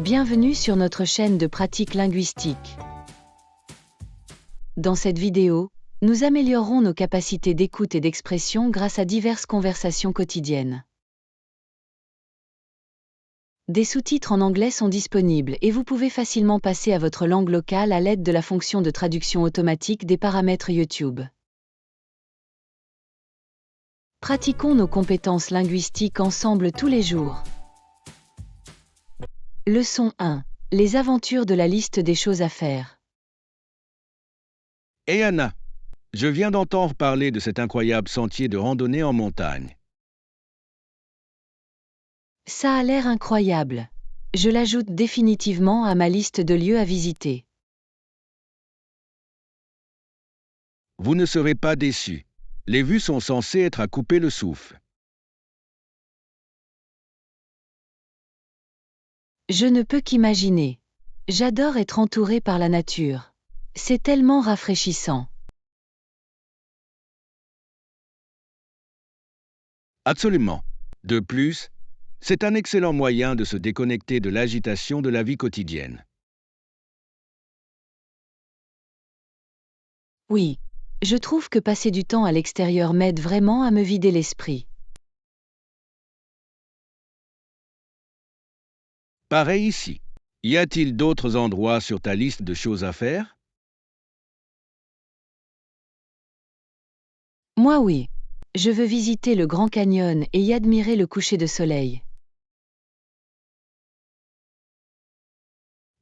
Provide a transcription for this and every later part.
Bienvenue sur notre chaîne de pratique linguistique. Dans cette vidéo, nous améliorerons nos capacités d'écoute et d'expression grâce à diverses conversations quotidiennes. Des sous-titres en anglais sont disponibles et vous pouvez facilement passer à votre langue locale à l'aide de la fonction de traduction automatique des paramètres YouTube. Pratiquons nos compétences linguistiques ensemble tous les jours. Leçon 1. Les aventures de la liste des choses à faire. Hey Anna, je viens d'entendre parler de cet incroyable sentier de randonnée en montagne. Ça a l'air incroyable. Je l'ajoute définitivement à ma liste de lieux à visiter. Vous ne serez pas déçus. Les vues sont censées être à couper le souffle. Je ne peux qu'imaginer. J'adore être entouré par la nature. C'est tellement rafraîchissant. Absolument. De plus, c'est un excellent moyen de se déconnecter de l'agitation de la vie quotidienne. Oui, je trouve que passer du temps à l'extérieur m'aide vraiment à me vider l'esprit. Pareil ici. Y a-t-il d'autres endroits sur ta liste de choses à faire? Moi oui. Je veux visiter le Grand Canyon et y admirer le coucher de soleil.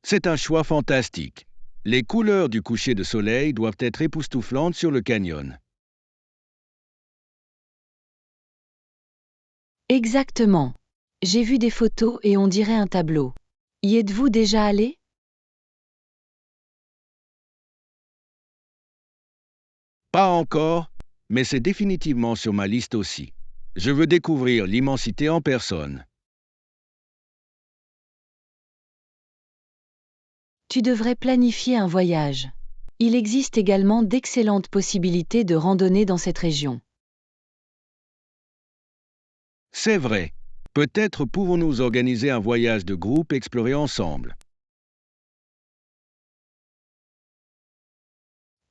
C'est un choix fantastique. Les couleurs du coucher de soleil doivent être époustouflantes sur le canyon. Exactement. J'ai vu des photos et on dirait un tableau. Y êtes-vous déjà allé? Pas encore, mais c'est définitivement sur ma liste aussi. Je veux découvrir l'immensité en personne. Tu devrais planifier un voyage. Il existe également d'excellentes possibilités de randonnée dans cette région. C'est vrai. Peut-être pouvons-nous organiser un voyage de groupe et explorer ensemble.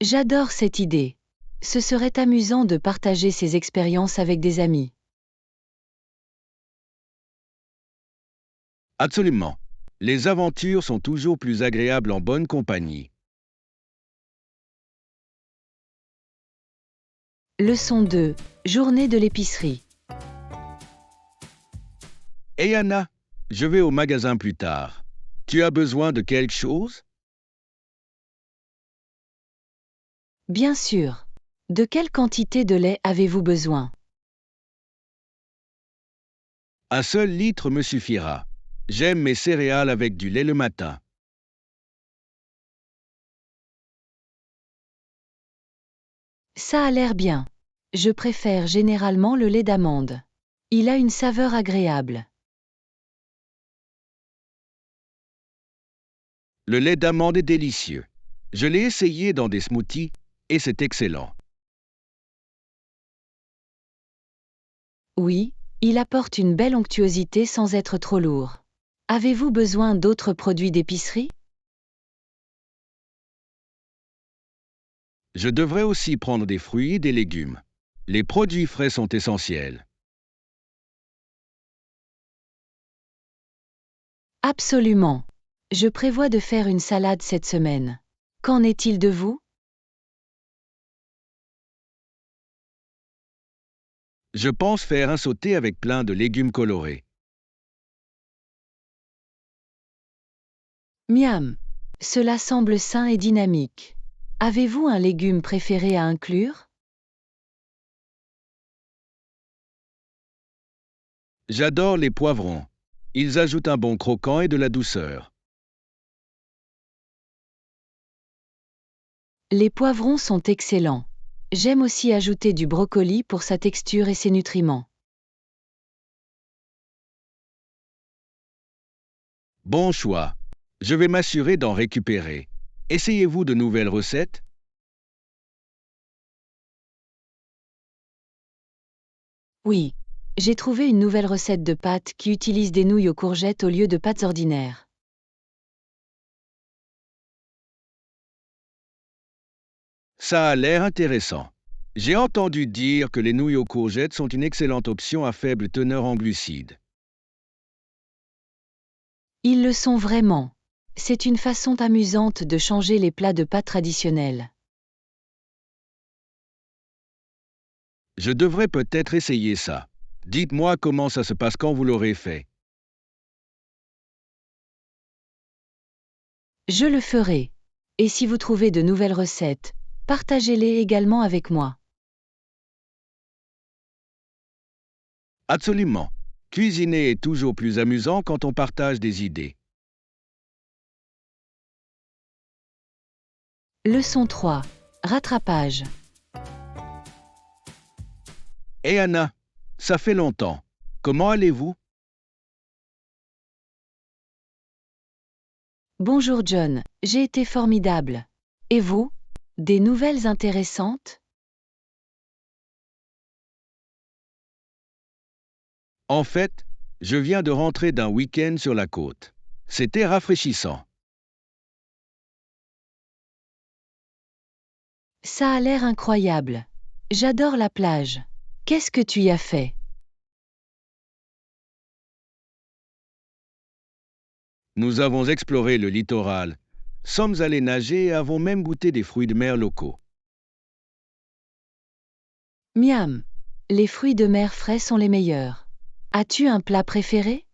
J'adore cette idée. Ce serait amusant de partager ces expériences avec des amis. Absolument. Les aventures sont toujours plus agréables en bonne compagnie. Leçon 2. Journée de l'épicerie. Hey Anna, je vais au magasin plus tard. Tu as besoin de quelque chose? Bien sûr. De quelle quantité de lait avez-vous besoin? Un seul litre me suffira. J'aime mes céréales avec du lait le matin. Ça a l'air bien. Je préfère généralement le lait d'amande. Il a une saveur agréable. Le lait d'amande est délicieux. Je l'ai essayé dans des smoothies et c'est excellent. Oui, il apporte une belle onctuosité sans être trop lourd. Avez-vous besoin d'autres produits d'épicerie? Je devrais aussi prendre des fruits et des légumes. Les produits frais sont essentiels. Absolument. Je prévois de faire une salade cette semaine. Qu'en est-il de vous? Je pense faire un sauté avec plein de légumes colorés. Miam. Cela semble sain et dynamique. Avez-vous un légume préféré à inclure? J'adore les poivrons. Ils ajoutent un bon croquant et de la douceur. Les poivrons sont excellents. J'aime aussi ajouter du brocoli pour sa texture et ses nutriments. Bon choix. Je vais m'assurer d'en récupérer. Essayez-vous de nouvelles recettes? Oui. J'ai trouvé une nouvelle recette de pâtes qui utilise des nouilles aux courgettes au lieu de pâtes ordinaires. Ça a l'air intéressant. J'ai entendu dire que les nouilles aux courgettes sont une excellente option à faible teneur en glucides. Ils le sont vraiment. C'est une façon amusante de changer les plats de pâtes traditionnels. Je devrais peut-être essayer ça. Dites-moi comment ça se passe quand vous l'aurez fait. Je le ferai. Et si vous trouvez de nouvelles recettes, partagez-les également avec moi. Absolument. Cuisiner est toujours plus amusant quand on partage des idées. Leçon 3. Rattrapage. Hé Anna, ça fait longtemps. Comment allez-vous? Bonjour John, j'ai été formidable. Et vous? Des nouvelles intéressantes? En fait, je viens de rentrer d'un week-end sur la côte. C'était rafraîchissant. Ça a l'air incroyable. J'adore la plage. Qu'est-ce que tu y as fait? Nous avons exploré le littoral, sommes allés nager et avons même goûté des fruits de mer locaux. Miam. Les fruits de mer frais sont les meilleurs. As-tu un plat préféré?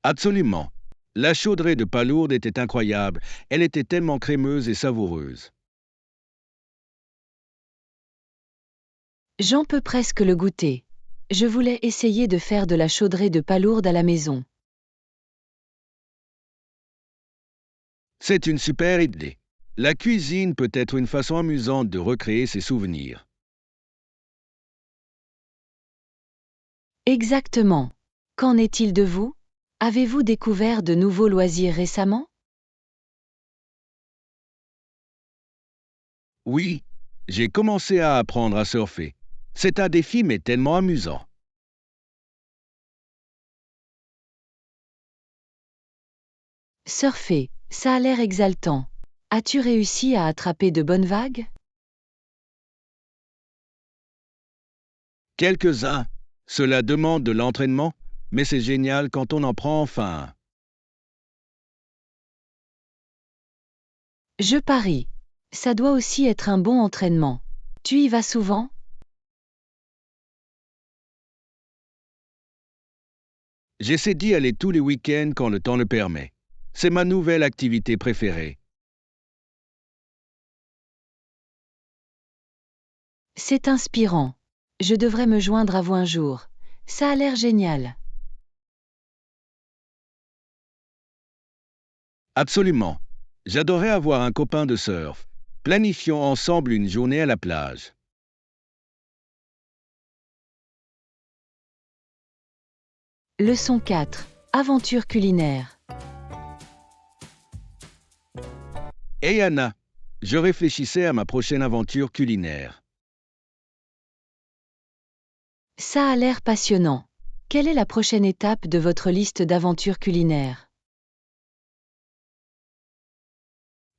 Absolument. La chaudrée de palourde était incroyable. Elle était tellement crémeuse et savoureuse. J'en peux presque le goûter. Je voulais essayer de faire de la chaudrée de palourde à la maison. C'est une super idée. La cuisine peut être une façon amusante de recréer ses souvenirs. Exactement. Qu'en est-il de vous? Avez-vous découvert de nouveaux loisirs récemment? Oui, j'ai commencé à apprendre à surfer. C'est un défi mais tellement amusant. Surfer, ça a l'air exaltant. As-tu réussi à attraper de bonnes vagues? Quelques-uns. Cela demande de l'entraînement, mais c'est génial quand on en prend enfin un. Je parie. Ça doit aussi être un bon entraînement. Tu y vas souvent? J'essaie d'y aller tous les week-ends quand le temps le permet. C'est ma nouvelle activité préférée. C'est inspirant. Je devrais me joindre à vous un jour. Ça a l'air génial. Absolument. J'adorais avoir un copain de surf. Planifions ensemble une journée à la plage. Leçon 4. Aventure culinaire. Hey Anna, je réfléchissais à ma prochaine aventure culinaire. Ça a l'air passionnant. Quelle est la prochaine étape de votre liste d'aventures culinaires?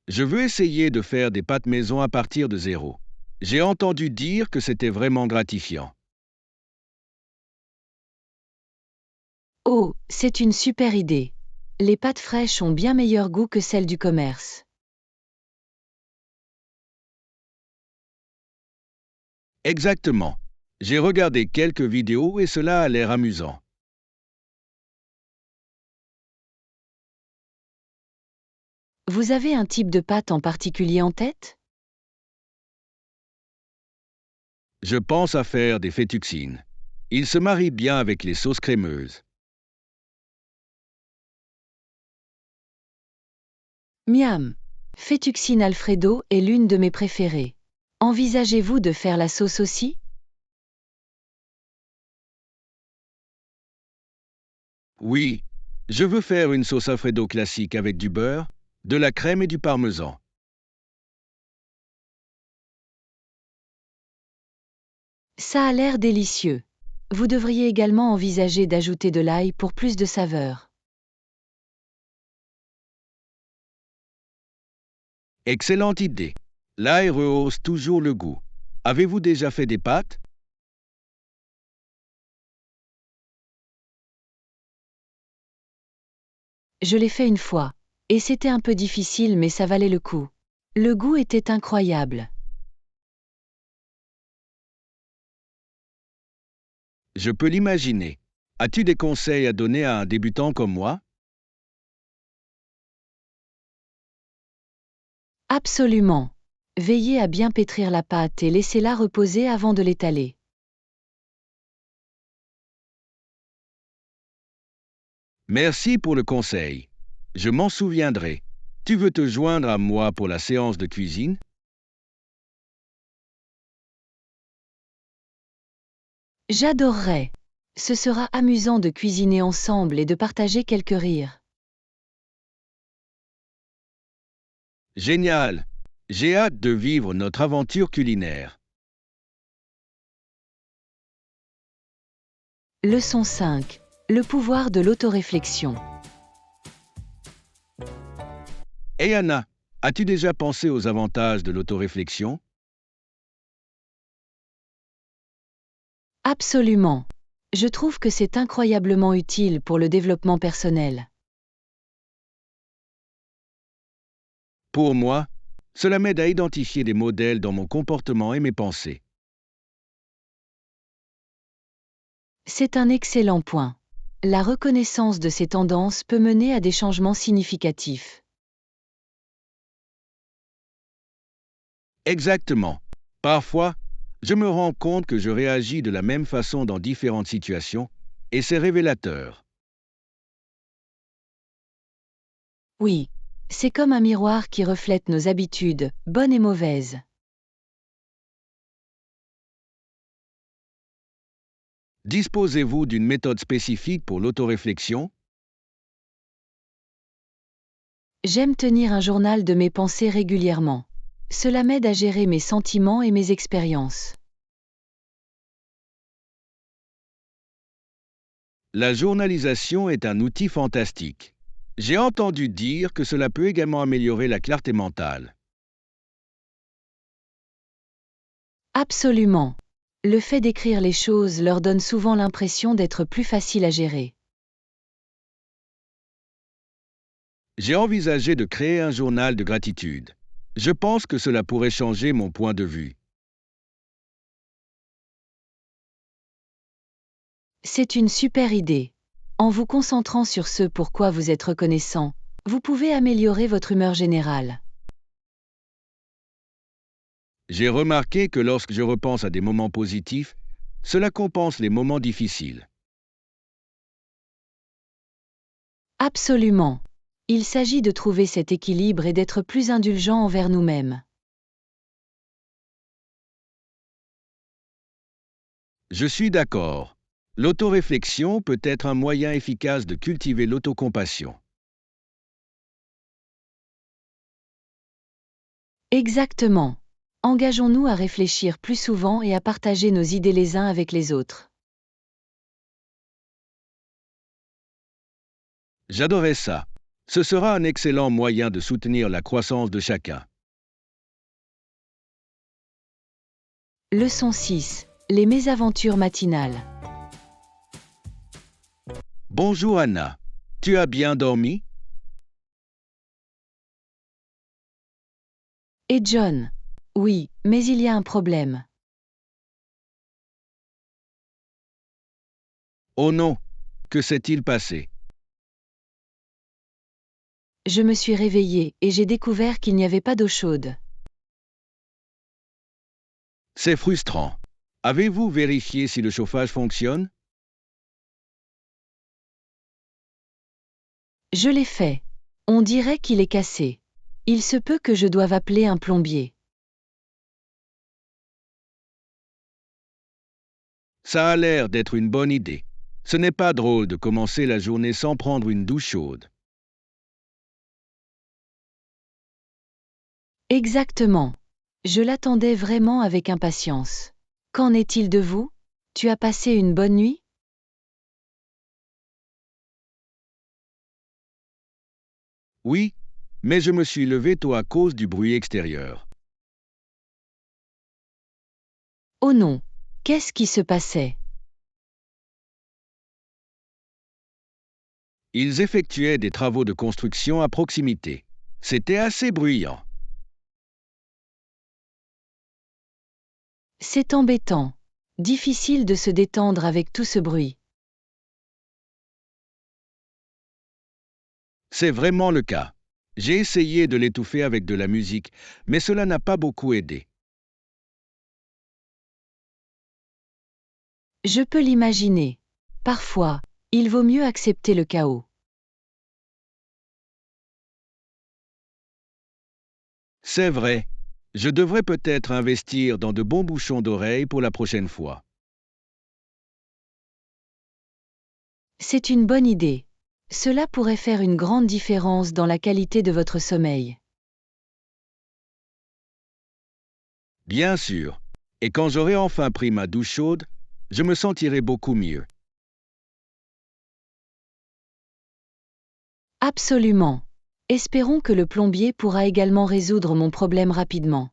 Je veux essayer de faire des pâtes maison à partir de zéro. J'ai entendu dire que c'était vraiment gratifiant. Oh, c'est une super idée. Les pâtes fraîches ont bien meilleur goût que celles du commerce. Exactement. J'ai regardé quelques vidéos et cela a l'air amusant. Vous avez un type de pâte en particulier en tête? Je pense à faire des fettuccines. Ils se marient bien avec les sauces crémeuses. Miam. Fettuccine Alfredo est l'une de mes préférées. Envisagez-vous de faire la sauce aussi? Oui, je veux faire une sauce Alfredo classique avec du beurre, de la crème et du parmesan. Ça a l'air délicieux. Vous devriez également envisager d'ajouter de l'ail pour plus de saveur. Excellente idée. L'ail rehausse toujours le goût. Avez-vous déjà fait des pâtes? Je l'ai fait une fois. Et c'était un peu difficile mais ça valait le coup. Le goût était incroyable. Je peux l'imaginer. As-tu des conseils à donner à un débutant comme moi? Absolument. Veillez à bien pétrir la pâte et laissez-la reposer avant de l'étaler. Merci pour le conseil. Je m'en souviendrai. Tu veux te joindre à moi pour la séance de cuisine? J'adorerais. Ce sera amusant de cuisiner ensemble et de partager quelques rires. Génial. J'ai hâte de vivre notre aventure culinaire. Leçon 5. Le pouvoir de l'autoréflexion. Hey Anna, as-tu déjà pensé aux avantages de l'autoréflexion? Absolument. Je trouve que c'est incroyablement utile pour le développement personnel. Pour moi, cela m'aide à identifier des modèles dans mon comportement et mes pensées. C'est un excellent point. La reconnaissance de ces tendances peut mener à des changements significatifs. Exactement. Parfois, je me rends compte que je réagis de la même façon dans différentes situations, et c'est révélateur. Oui, c'est comme un miroir qui reflète nos habitudes, bonnes et mauvaises. Disposez-vous d'une méthode spécifique pour l'autoréflexion? J'aime tenir un journal de mes pensées régulièrement. Cela m'aide à gérer mes sentiments et mes expériences. La journalisation est un outil fantastique. J'ai entendu dire que cela peut également améliorer la clarté mentale. Absolument. Le fait d'écrire les choses leur donne souvent l'impression d'être plus facile à gérer. J'ai envisagé de créer un journal de gratitude. Je pense que cela pourrait changer mon point de vue. C'est une super idée. En vous concentrant sur ce pour quoi vous êtes reconnaissant, vous pouvez améliorer votre humeur générale. J'ai remarqué que lorsque je repense à des moments positifs, cela compense les moments difficiles. Absolument. Il s'agit de trouver cet équilibre et d'être plus indulgent envers nous-mêmes. Je suis d'accord. L'autoréflexion peut être un moyen efficace de cultiver l'autocompassion. Exactement. Engageons-nous à réfléchir plus souvent et à partager nos idées les uns avec les autres. J'adorais ça. Ce sera un excellent moyen de soutenir la croissance de chacun. Leçon 6. Les mésaventures matinales. Bonjour Anna. Tu as bien dormi? Et John. Oui, mais il y a un problème. Oh non, que s'est-il passé? Je me suis réveillée et j'ai découvert qu'il n'y avait pas d'eau chaude. C'est frustrant. Avez-vous vérifié si le chauffage fonctionne? Je l'ai fait. On dirait qu'il est cassé. Il se peut que je doive appeler un plombier. Ça a l'air d'être une bonne idée. Ce n'est pas drôle de commencer la journée sans prendre une douche chaude. Exactement. Je l'attendais vraiment avec impatience. Qu'en est-il de vous? Tu as passé une bonne nuit? Oui, mais je me suis levé tôt à cause du bruit extérieur. Oh non, qu'est-ce qui se passait? Ils effectuaient des travaux de construction à proximité. C'était assez bruyant. C'est embêtant. Difficile de se détendre avec tout ce bruit. C'est vraiment le cas. J'ai essayé de l'étouffer avec de la musique, mais cela n'a pas beaucoup aidé. Je peux l'imaginer. Parfois, il vaut mieux accepter le chaos. C'est vrai. Je devrais peut-être investir dans de bons bouchons d'oreilles pour la prochaine fois. C'est une bonne idée. Cela pourrait faire une grande différence dans la qualité de votre sommeil. Bien sûr. Et quand j'aurai enfin pris ma douche chaude, je me sentirai beaucoup mieux. Absolument. Espérons que le plombier pourra également résoudre mon problème rapidement.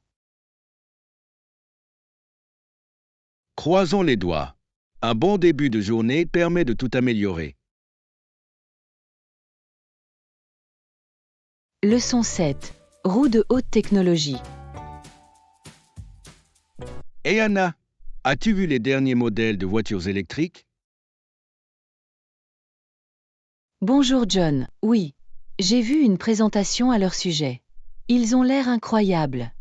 Croisons les doigts. Un bon début de journée permet de tout améliorer. Leçon 7. Roue de haute technologie. Et Anna, as-tu vu les derniers modèles de voitures électriques? Bonjour John, oui. J'ai vu une présentation à leur sujet. Ils ont l'air incroyables.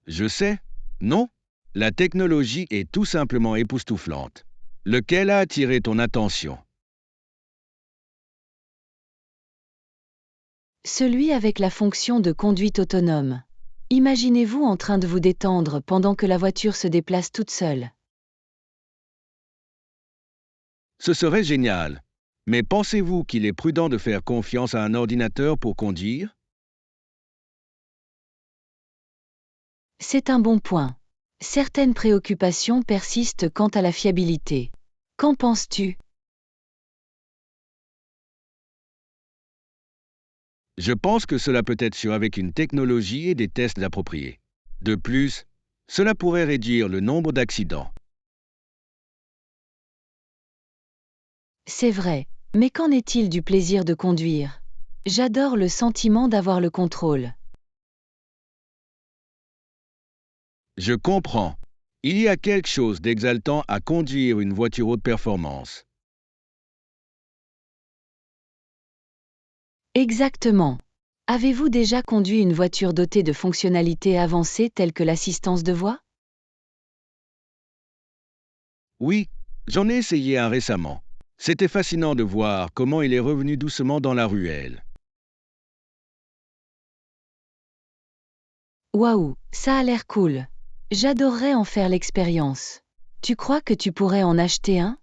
Je sais, non? La technologie est tout simplement époustouflante. Lequel a attiré ton attention? Celui avec la fonction de conduite autonome. Imaginez-vous en train de vous détendre pendant que la voiture se déplace toute seule. Ce serait génial. Mais pensez-vous qu'il est prudent de faire confiance à un ordinateur pour conduire? C'est un bon point. Certaines préoccupations persistent quant à la fiabilité. Qu'en penses-tu? Je pense que cela peut être sûr avec une technologie et des tests appropriés. De plus, cela pourrait réduire le nombre d'accidents. C'est vrai, mais qu'en est-il du plaisir de conduire? J'adore le sentiment d'avoir le contrôle. Je comprends. Il y a quelque chose d'exaltant à conduire une voiture haute performance. Exactement. Avez-vous déjà conduit une voiture dotée de fonctionnalités avancées telles que l'assistance de voix? Oui, j'en ai essayé un récemment. C'était fascinant de voir comment il est revenu doucement dans la ruelle. Waouh, ça a l'air cool. J'adorerais en faire l'expérience. Tu crois que tu pourrais en acheter un?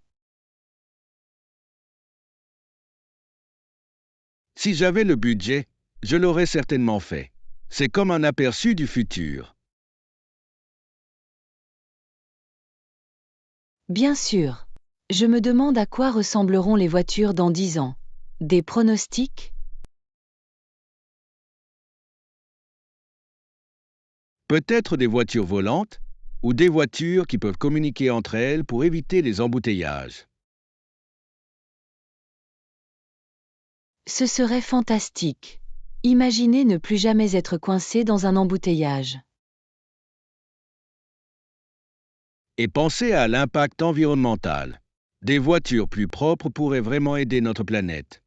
Si j'avais le budget, je l'aurais certainement fait. C'est comme un aperçu du futur. Bien sûr. Je me demande à quoi ressembleront les voitures dans 10 ans. Des pronostics? Peut-être des voitures volantes ou des voitures qui peuvent communiquer entre elles pour éviter les embouteillages. Ce serait fantastique. Imaginez ne plus jamais être coincé dans un embouteillage. Et pensez à l'impact environnemental. Des voitures plus propres pourraient vraiment aider notre planète.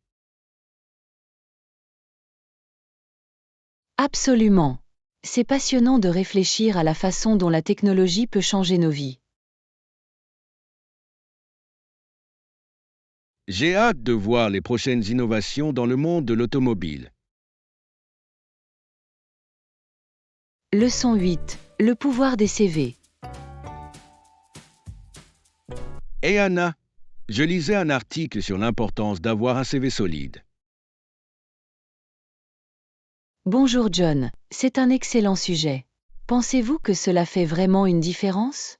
Absolument. C'est passionnant de réfléchir à la façon dont la technologie peut changer nos vies. J'ai hâte de voir les prochaines innovations dans le monde de l'automobile. Leçon 8. Le pouvoir des CV. Et Anna, je lisais un article sur l'importance d'avoir un CV solide. Bonjour John, c'est un excellent sujet. Pensez-vous que cela fait vraiment une différence?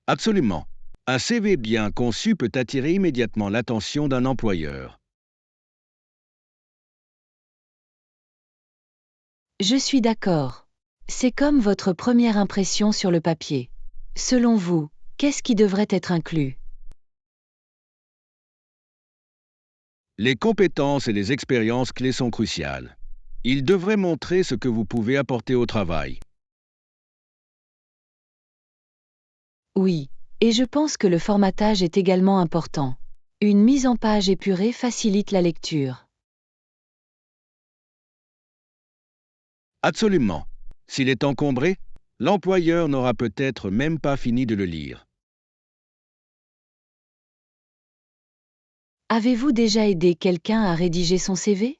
Absolument. Un CV bien conçu peut attirer immédiatement l'attention d'un employeur. Je suis d'accord. C'est comme votre première impression sur le papier. Selon vous, qu'est-ce qui devrait être inclus? Les compétences et les expériences clés sont cruciales. Il devrait montrer ce que vous pouvez apporter au travail. Oui, et je pense que le formatage est également important. Une mise en page épurée facilite la lecture. Absolument. S'il est encombré, l'employeur n'aura peut-être même pas fini de le lire. Avez-vous déjà aidé quelqu'un à rédiger son CV?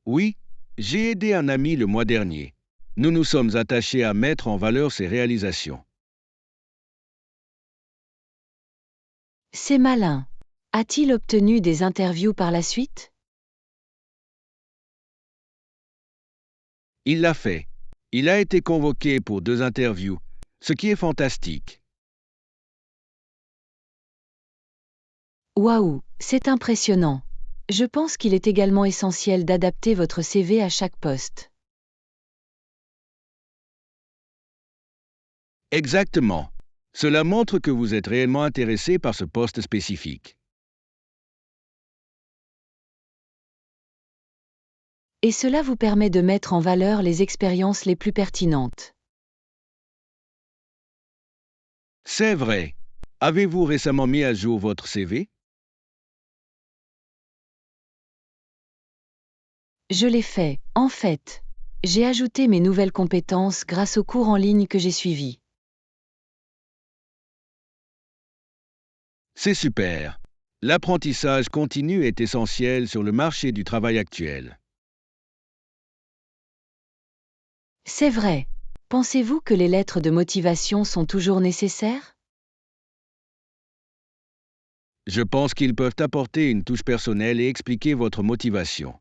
Oui, j'ai aidé un ami le mois dernier. Nous nous sommes attachés à mettre en valeur ses réalisations. C'est malin. A-t-il obtenu des interviews par la suite? Il l'a fait. Il a été convoqué pour 2 interviews, ce qui est fantastique. Waouh, c'est impressionnant. Je pense qu'il est également essentiel d'adapter votre CV à chaque poste. Exactement. Cela montre que vous êtes réellement intéressé par ce poste spécifique. Et cela vous permet de mettre en valeur les expériences les plus pertinentes. C'est vrai. Avez-vous récemment mis à jour votre CV? Je l'ai fait, en fait. J'ai ajouté mes nouvelles compétences grâce aux cours en ligne que j'ai suivis. C'est super. L'apprentissage continu est essentiel sur le marché du travail actuel. C'est vrai. Pensez-vous que les lettres de motivation sont toujours nécessaires? Je pense qu'ils peuvent apporter une touche personnelle et expliquer votre motivation.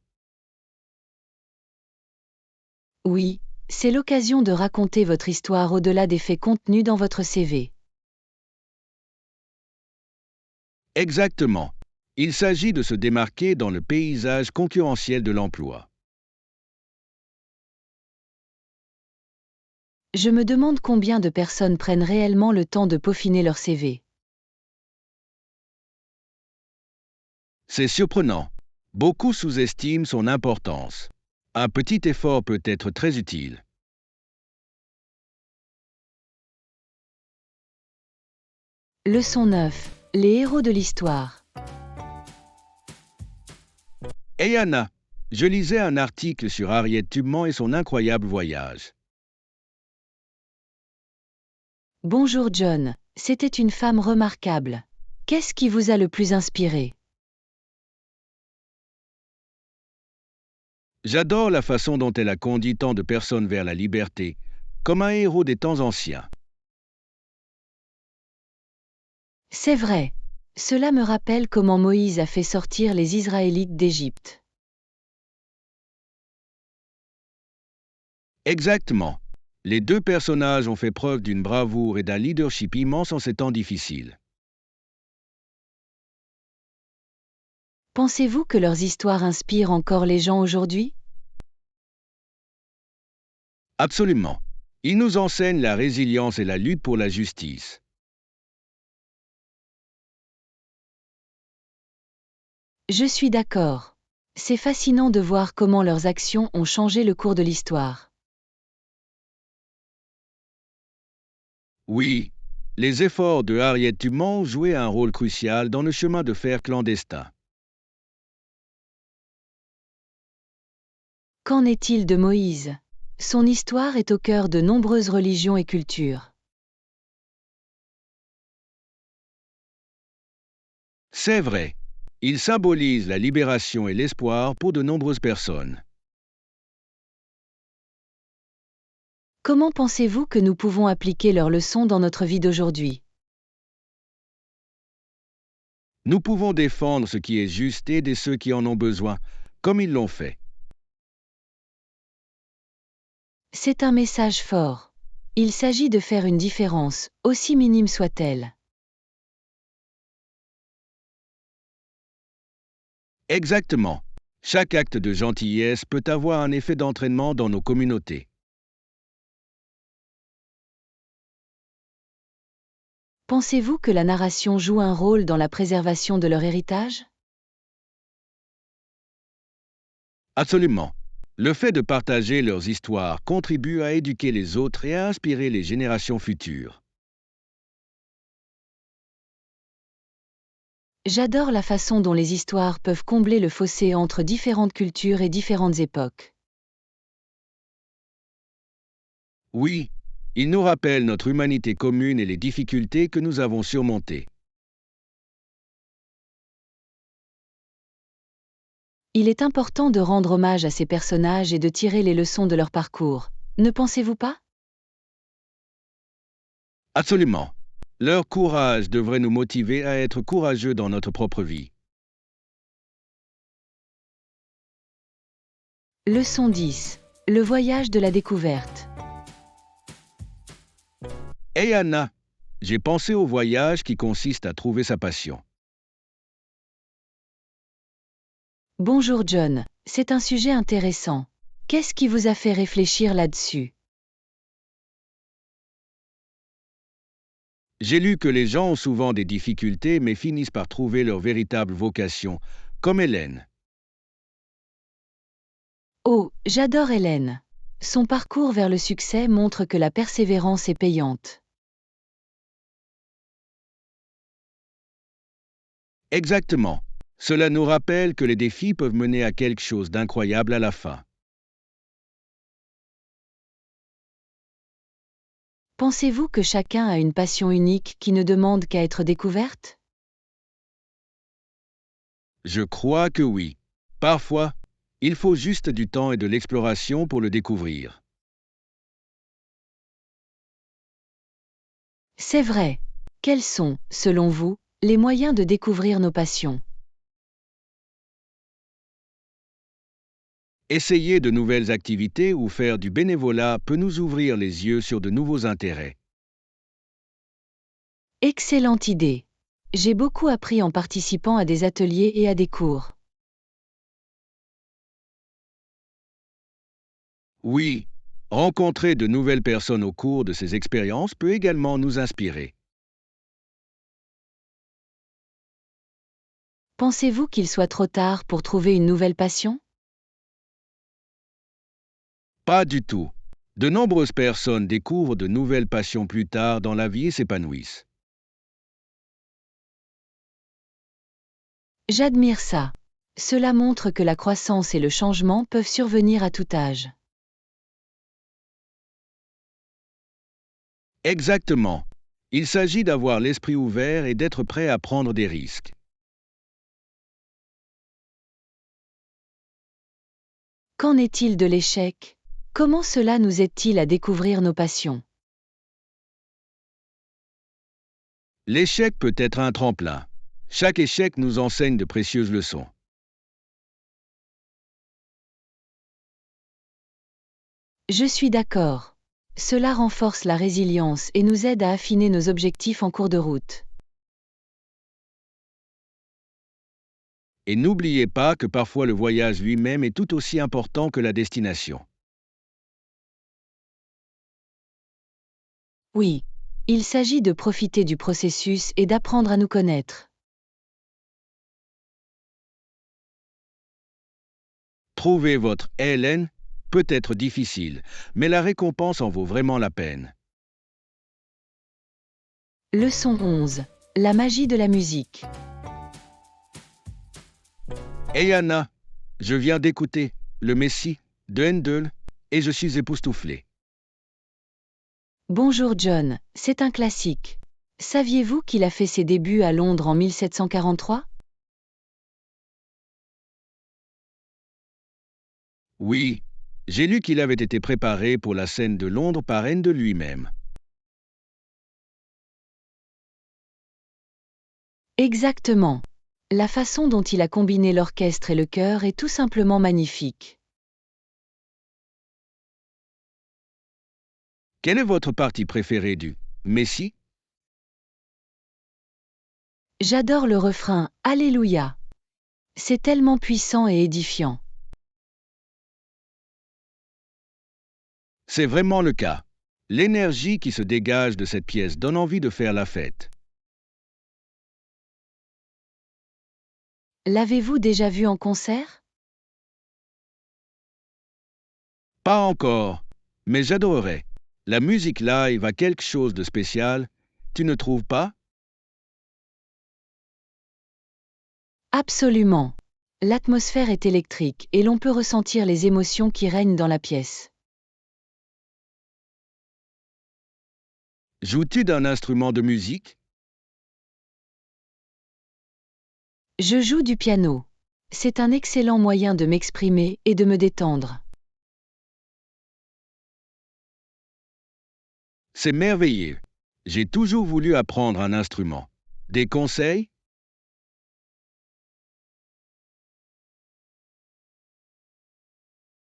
Oui, c'est l'occasion de raconter votre histoire au-delà des faits contenus dans votre CV. Exactement. Il s'agit de se démarquer dans le paysage concurrentiel de l'emploi. Je me demande combien de personnes prennent réellement le temps de peaufiner leur CV. C'est surprenant. Beaucoup sous-estiment son importance. Un petit effort peut être très utile. Leçon 9. Les héros de l'histoire. Hey Anna, je lisais un article sur Harriet Tubman et son incroyable voyage. Bonjour John, c'était une femme remarquable. Qu'est-ce qui vous a le plus inspiré? J'adore la façon dont elle a conduit tant de personnes vers la liberté, comme un héros des temps anciens. C'est vrai. Cela me rappelle comment Moïse a fait sortir les Israélites d'Égypte. Exactement. Les deux personnages ont fait preuve d'une bravoure et d'un leadership immense en ces temps difficiles. Pensez-vous que leurs histoires inspirent encore les gens aujourd'hui? Absolument. Ils nous enseignent la résilience et la lutte pour la justice. Je suis d'accord. C'est fascinant de voir comment leurs actions ont changé le cours de l'histoire. Oui, les efforts de Harriet Tubman ont joué un rôle crucial dans le chemin de fer clandestin. Qu'en est-il de Moïse? Son histoire est au cœur de nombreuses religions et cultures. C'est vrai. Il symbolise la libération et l'espoir pour de nombreuses personnes. Comment pensez-vous que nous pouvons appliquer leurs leçons dans notre vie d'aujourd'hui? Nous pouvons défendre ce qui est juste et aider ceux qui en ont besoin, comme ils l'ont fait. C'est un message fort. Il s'agit de faire une différence, aussi minime soit-elle. Exactement. Chaque acte de gentillesse peut avoir un effet d'entraînement dans nos communautés. Pensez-vous que la narration joue un rôle dans la préservation de leur héritage? Absolument. Le fait de partager leurs histoires contribue à éduquer les autres et à inspirer les générations futures. J'adore la façon dont les histoires peuvent combler le fossé entre différentes cultures et différentes époques. Oui, ils nous rappellent notre humanité commune et les difficultés que nous avons surmontées. Il est important de rendre hommage à ces personnages et de tirer les leçons de leur parcours, ne pensez-vous pas? Absolument. Leur courage devrait nous motiver à être courageux dans notre propre vie. Leçon 10. Le voyage de la découverte. Hey Anna, j'ai pensé au voyage qui consiste à trouver sa passion. Bonjour John, c'est un sujet intéressant. Qu'est-ce qui vous a fait réfléchir là-dessus? J'ai lu que les gens ont souvent des difficultés mais finissent par trouver leur véritable vocation, comme Hélène. Oh, j'adore Hélène. Son parcours vers le succès montre que la persévérance est payante. Exactement. Cela nous rappelle que les défis peuvent mener à quelque chose d'incroyable à la fin. Pensez-vous que chacun a une passion unique qui ne demande qu'à être découverte? Je crois que oui. Parfois, il faut juste du temps et de l'exploration pour le découvrir. C'est vrai. Quels sont, selon vous, les moyens de découvrir nos passions? Essayer de nouvelles activités ou faire du bénévolat peut nous ouvrir les yeux sur de nouveaux intérêts. Excellente idée. J'ai beaucoup appris en participant à des ateliers et à des cours. Oui, rencontrer de nouvelles personnes au cours de ces expériences peut également nous inspirer. Pensez-vous qu'il soit trop tard pour trouver une nouvelle passion? Pas du tout. De nombreuses personnes découvrent de nouvelles passions plus tard dans la vie et s'épanouissent. J'admire ça. Cela montre que la croissance et le changement peuvent survenir à tout âge. Exactement. Il s'agit d'avoir l'esprit ouvert et d'être prêt à prendre des risques. Qu'en est-il de l'échec? Comment cela nous aide-t-il à découvrir nos passions? L'échec peut être un tremplin. Chaque échec nous enseigne de précieuses leçons. Je suis d'accord. Cela renforce la résilience et nous aide à affiner nos objectifs en cours de route. Et n'oubliez pas que parfois le voyage lui-même est tout aussi important que la destination. Oui. Il s'agit de profiter du processus et d'apprendre à nous connaître. Trouver votre Hélène peut être difficile, mais la récompense en vaut vraiment la peine. Leçon 11. La magie de la musique. Hey Anna, je viens d'écouter Le Messie de Handel et je suis époustouflé. Bonjour John, c'est un classique. Saviez-vous qu'il a fait ses débuts à Londres en 1743? Oui, j'ai lu qu'il avait été préparé pour la scène de Londres par Handel lui-même. Exactement. La façon dont il a combiné l'orchestre et le chœur est tout simplement magnifique. Quelle est votre partie préférée du Messie? J'adore le refrain « Alléluia ». C'est tellement puissant et édifiant. C'est vraiment le cas. L'énergie qui se dégage de cette pièce donne envie de faire la fête. L'avez-vous déjà vu en concert? Pas encore, mais j'adorerais. La musique live a quelque chose de spécial, tu ne trouves pas? Absolument. L'atmosphère est électrique et l'on peut ressentir les émotions qui règnent dans la pièce. Joues-tu d'un instrument de musique? Je joue du piano. C'est un excellent moyen de m'exprimer et de me détendre. C'est merveilleux. J'ai toujours voulu apprendre un instrument. Des conseils?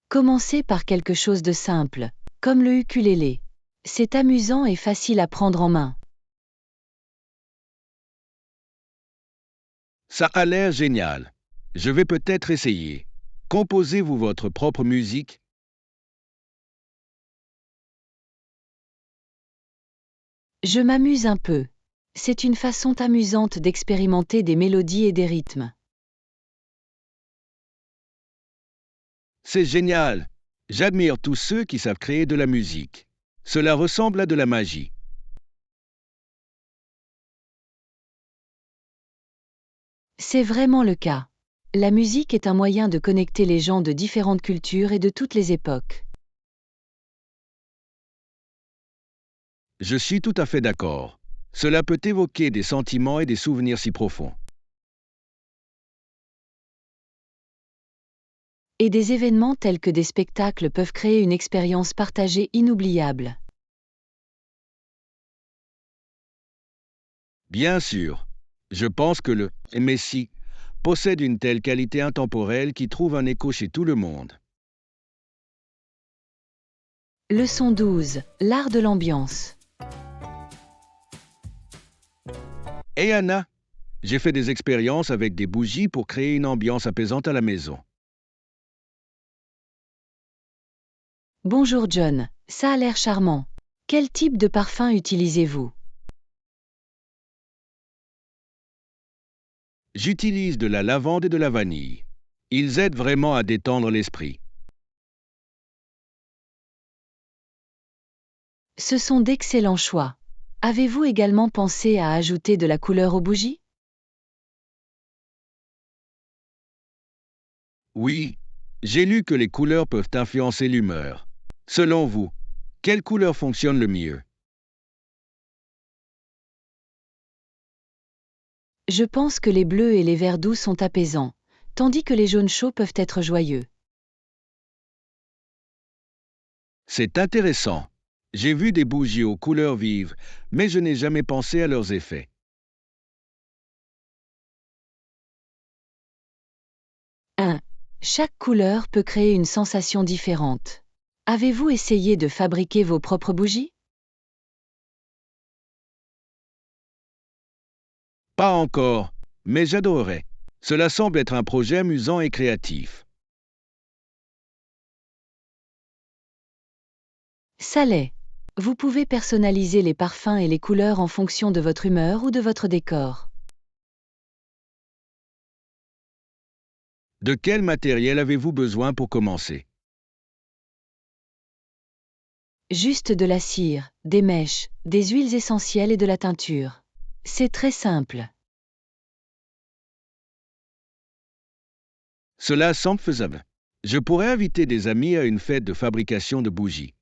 Commencez par quelque chose de simple, comme le ukulélé. C'est amusant et facile à prendre en main. Ça a l'air génial. Je vais peut-être essayer. Composez-vous votre propre musique? Je m'amuse un peu. C'est une façon amusante d'expérimenter des mélodies et des rythmes. C'est génial. J'admire tous ceux qui savent créer de la musique. Cela ressemble à de la magie. C'est vraiment le cas. La musique est un moyen de connecter les gens de différentes cultures et de toutes les époques. Je suis tout à fait d'accord. Cela peut évoquer des sentiments et des souvenirs si profonds. Et des événements tels que des spectacles peuvent créer une expérience partagée inoubliable. Bien sûr, je pense que le Messie possède une telle qualité intemporelle qui trouve un écho chez tout le monde. Leçon 12. L'art de l'ambiance. Et Anna, j'ai fait des expériences avec des bougies pour créer une ambiance apaisante à la maison. Bonjour John, ça a l'air charmant. Quel type de parfum utilisez-vous? J'utilise de la lavande et de la vanille. Ils aident vraiment à détendre l'esprit. Ce sont d'excellents choix. Avez-vous également pensé à ajouter de la couleur aux bougies? Oui, j'ai lu que les couleurs peuvent influencer l'humeur. Selon vous, quelle couleur fonctionne le mieux? Je pense que les bleus et les verts doux sont apaisants, tandis que les jaunes chauds peuvent être joyeux. C'est intéressant. J'ai vu des bougies aux couleurs vives, mais je n'ai jamais pensé à leurs effets. 1. Chaque couleur peut créer une sensation différente. Avez-vous essayé de fabriquer vos propres bougies? Pas encore, mais j'adorerais. Cela semble être un projet amusant et créatif. Ça l'est. Vous pouvez personnaliser les parfums et les couleurs en fonction de votre humeur ou de votre décor. De quel matériel avez-vous besoin pour commencer? Juste de la cire, des mèches, des huiles essentielles et de la teinture. C'est très simple. Cela semble faisable. Je pourrais inviter des amis à une fête de fabrication de bougies.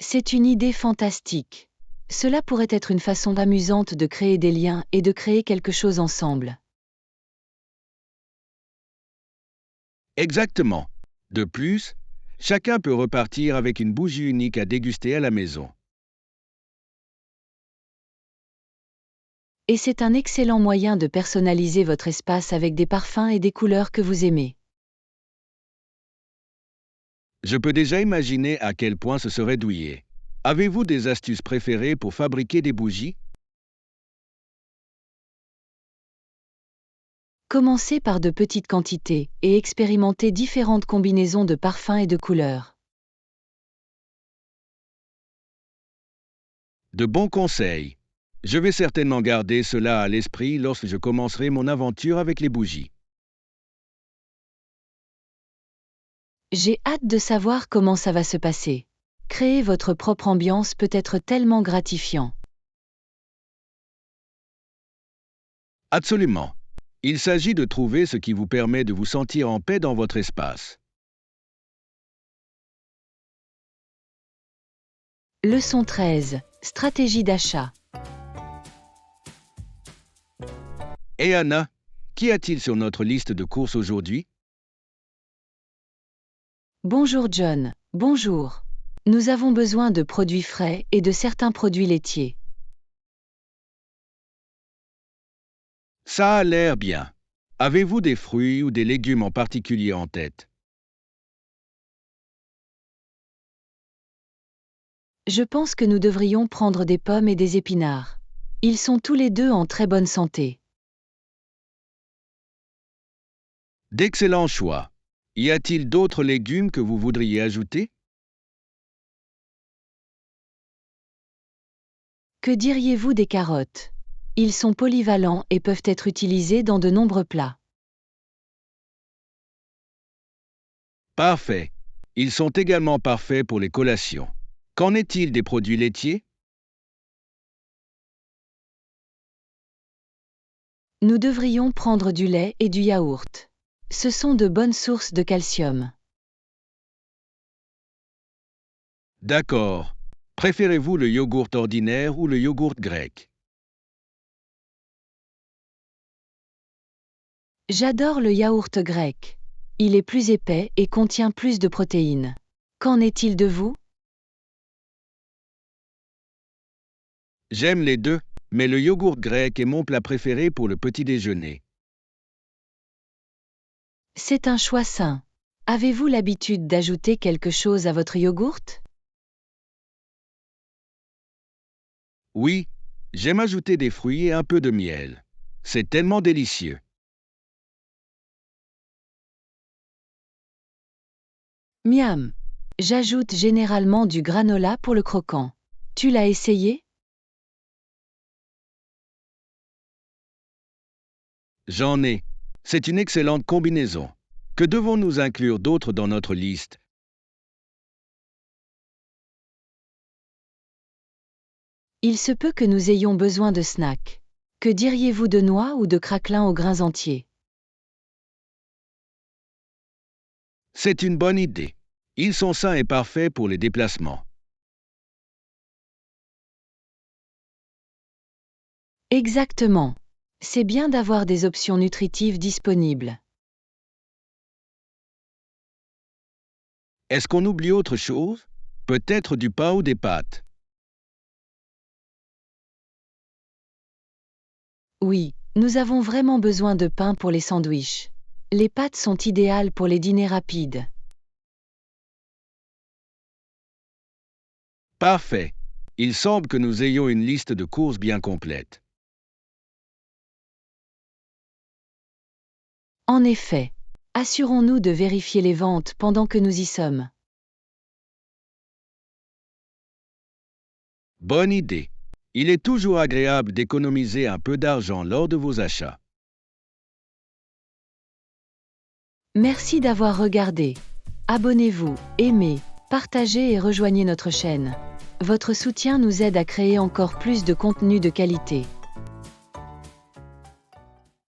C'est une idée fantastique. Cela pourrait être une façon amusante de créer des liens et de créer quelque chose ensemble. Exactement. De plus, chacun peut repartir avec une bougie unique à déguster à la maison. Et c'est un excellent moyen de personnaliser votre espace avec des parfums et des couleurs que vous aimez. Je peux déjà imaginer à quel point ce serait douillet. Avez-vous des astuces préférées pour fabriquer des bougies? Commencez par de petites quantités et expérimentez différentes combinaisons de parfums et de couleurs. De bons conseils. Je vais certainement garder cela à l'esprit lorsque je commencerai mon aventure avec les bougies. J'ai hâte de savoir comment ça va se passer. Créer votre propre ambiance peut être tellement gratifiant. Absolument. Il s'agit de trouver ce qui vous permet de vous sentir en paix dans votre espace. Leçon 13. Stratégie d'achat. Et Anna, qu'y a-t-il sur notre liste de courses aujourd'hui? Bonjour John, bonjour. Nous avons besoin de produits frais et de certains produits laitiers. Ça a l'air bien. Avez-vous des fruits ou des légumes en particulier en tête? Je pense que nous devrions prendre des pommes et des épinards. Ils sont tous les deux en très bonne santé. D'excellents choix. Y a-t-il d'autres légumes que vous voudriez ajouter? Que diriez-vous des carottes? Ils sont polyvalents et peuvent être utilisés dans de nombreux plats. Parfait. Ils sont également parfaits pour les collations. Qu'en est-il des produits laitiers? Nous devrions prendre du lait et du yaourt. Ce sont de bonnes sources de calcium. D'accord. Préférez-vous le yogourt ordinaire ou le yogourt grec? J'adore le yaourt grec. Il est plus épais et contient plus de protéines. Qu'en est-il de vous? J'aime les deux, mais le yogourt grec est mon plat préféré pour le petit déjeuner. C'est un choix sain. Avez-vous l'habitude d'ajouter quelque chose à votre yogourt? Oui, j'aime ajouter des fruits et un peu de miel. C'est tellement délicieux. Miam. J'ajoute généralement du granola pour le croquant. Tu l'as essayé? J'en ai. C'est une excellente combinaison. Que devons-nous inclure d'autre dans notre liste? Il se peut que nous ayons besoin de snacks. Que diriez-vous de noix ou de craquelins aux grains entiers? C'est une bonne idée. Ils sont sains et parfaits pour les déplacements. Exactement. C'est bien d'avoir des options nutritives disponibles. Est-ce qu'on oublie autre chose? Peut-être du pain ou des pâtes. Oui, nous avons vraiment besoin de pain pour les sandwichs. Les pâtes sont idéales pour les dîners rapides. Parfait. Il semble que nous ayons une liste de courses bien complète. En effet. Assurons-nous de vérifier les ventes pendant que nous y sommes. Bonne idée. Il est toujours agréable d'économiser un peu d'argent lors de vos achats. Merci d'avoir regardé. Abonnez-vous, aimez, partagez et rejoignez notre chaîne. Votre soutien nous aide à créer encore plus de contenu de qualité.